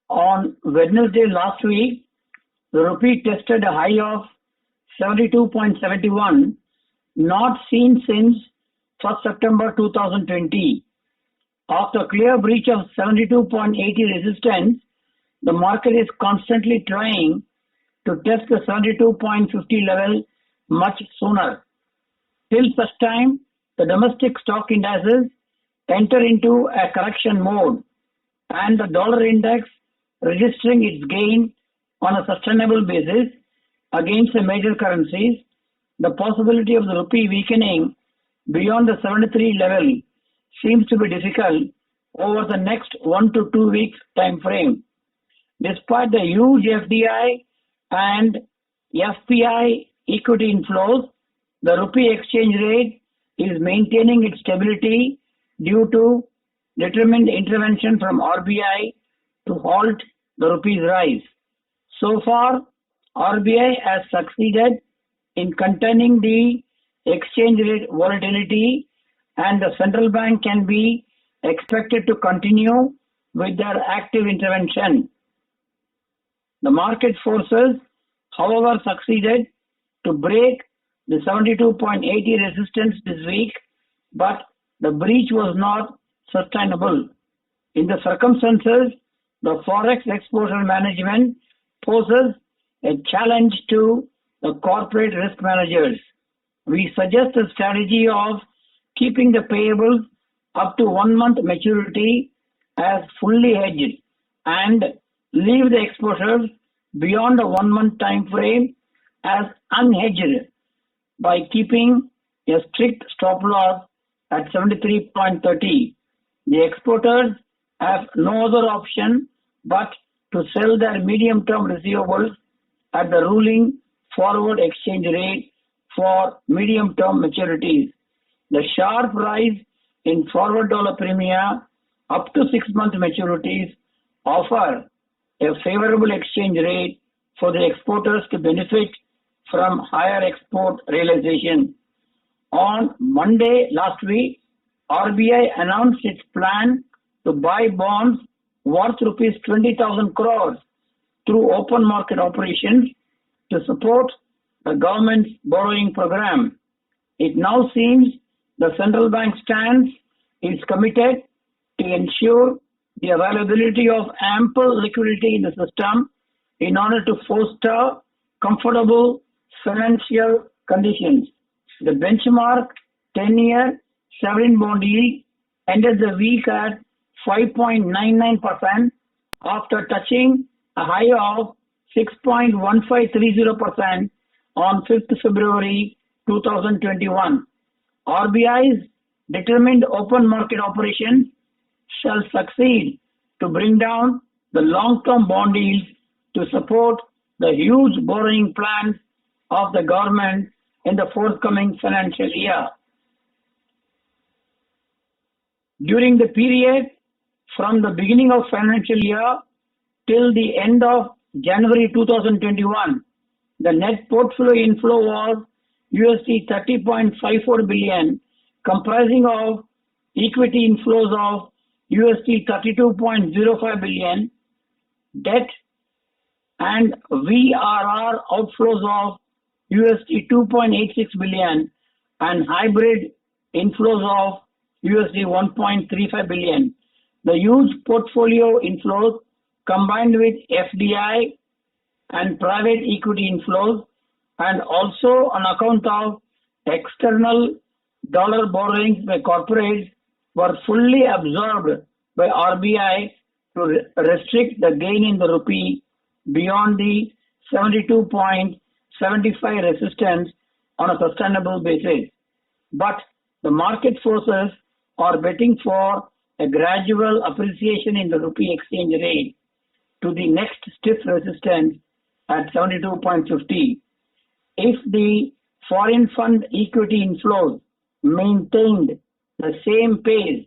On Wednesday last week, the rupee tested a high of 72.71, not seen since 1st September 2020. After clear breach of 72.80 resistance, the market is constantly trying to test the 72.50 level much sooner. Till such time, the domestic stock indices enter into a correction mode and the dollar index registering its gain on a sustainable basis against the major currencies, the possibility of the rupee weakening beyond the 73 level seems to be difficult over the next 1 to 2 weeks time frame. Despite the huge FDI and FPI equity inflows, the rupee exchange rate is maintaining its stability due to determined intervention from RBI to halt the rupee's rise. So far, RBI has succeeded in containing the exchange rate volatility, and the central bank can be expected to continue with their active intervention. The market forces, however, succeeded to break the 72.80 resistance this week, but the breach was not sustainable. In the circumstances, the forex exposure management poses a challenge to the corporate risk managers. We suggest a strategy of keeping the payables up to 1 month maturity as fully hedged and leave the exposures beyond the 1 month time frame as unhedged by keeping a strict stop loss at 73.30. The exporters have no other option but to sell their medium-term receivables at the ruling forward exchange rate for medium-term maturities. The sharp rise in forward dollar premia up to 6-month maturities offer a favorable exchange rate for the exporters to benefit from higher export realization. On Monday last week, RBI announced its plan to buy bonds worth rupees 20,000 crores through open market operations to support the government's borrowing program. It now seems the central bank stance is committed to ensure the availability of ample liquidity in the system in order to foster comfortable financial conditions. The benchmark 10-year sovereign bond yield ended the week at 5.99% after touching a high of 6.1530% on 5th February 2021. RBI's determined open market operations shall succeed to bring down the long-term bond yields to support the huge borrowing plans of the government in the forthcoming financial year. During the period from the beginning of financial year till the end of January 2021, the net portfolio inflow was $30.54 billion, comprising of equity inflows of $32.05 billion, debt and VRR outflows of $2.86 billion, and hybrid inflows of $1.35 billion. The huge portfolio inflows combined with FDI and private equity inflows, and also on account of external dollar borrowings by corporates, were fully absorbed by RBI to restrict the gain in the rupee beyond the 72.75 resistance on a sustainable basis. But the market forces are betting for a gradual appreciation in the rupee exchange rate to the next stiff resistance at 72.50. If the foreign fund equity inflows maintained the same pace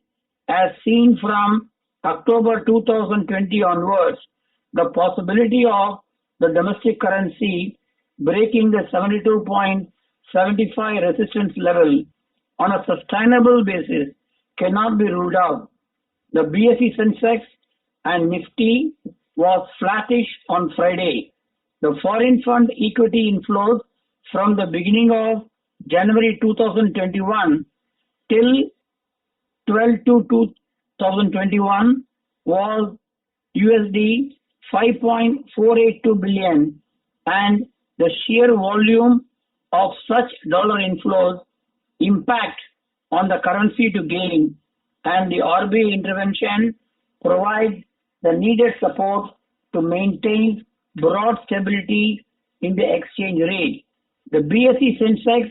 as seen from October 2020 onwards, the possibility of the domestic currency breaking the 72.75 resistance level on a sustainable basis cannot be ruled out. The BSE Sensex and Nifty was flattish on Friday. The foreign fund equity inflows from the beginning of January 2021 till 12/2/2021 was USD 5.482 billion, and the sheer volume of such dollar inflows impact on the currency to gain, and the RBI intervention provides the needed support to maintain broad stability in the exchange rate. The BSE Sensex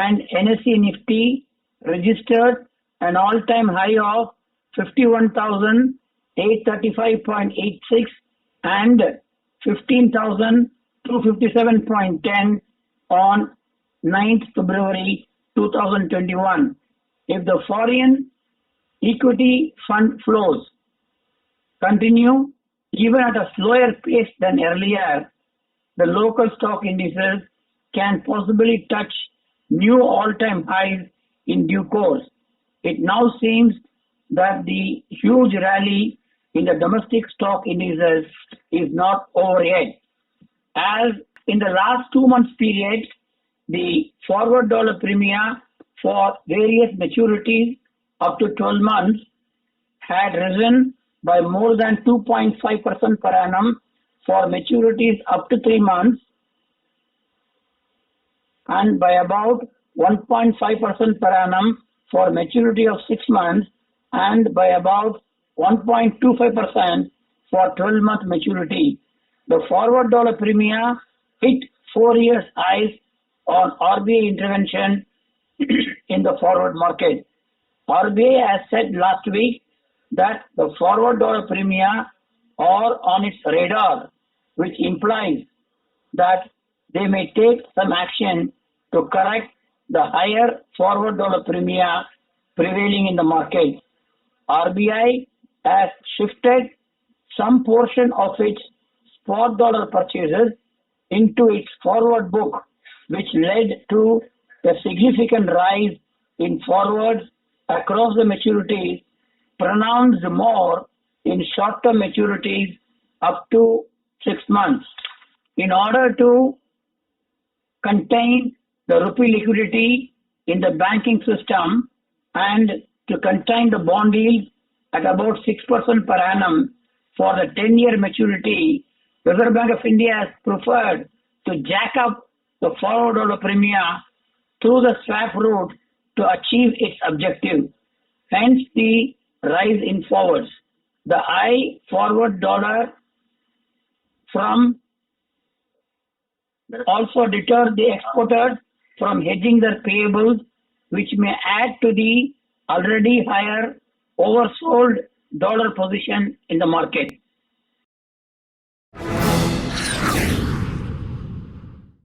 and NSE Nifty registered an all-time high of 51,835.86 and 15,257.10 on 9th February 2021. If the foreign equity fund flows continue even at a slower pace than earlier, the local stock indices can possibly touch new all-time highs in due course. It now seems that the huge rally in the domestic stock indices is not over yet. As in the last 2 months period, the forward dollar premia for various maturities up to 12 months had risen by more than 2.5% per annum for maturities up to 3 months and by about 1.5% per annum for maturity of 6 months and by about 1.25% for 12-month maturity. The forward dollar premia hit 4 years highs on RBI intervention in the forward market. RBI has said last week that the forward dollar premia are on its radar, which implies that they may take some action to correct the higher forward dollar premia prevailing in the market. RBI has shifted some portion of its spot dollar purchases into its forward book, which led to a significant rise in forwards across the maturities, pronounced more in short-term maturities up to 6 months. In order to contain the rupee liquidity in the banking system and to contain the bond yield at about 6% per annum for the 10-year maturity, Reserve Bank of India has preferred to jack up the forward dollar premia through the swap route to achieve its objective. Hence the rise in forwards. The high forward dollar from also deter the exporters from hedging their payables, which may add to the already higher oversold dollar position in the market.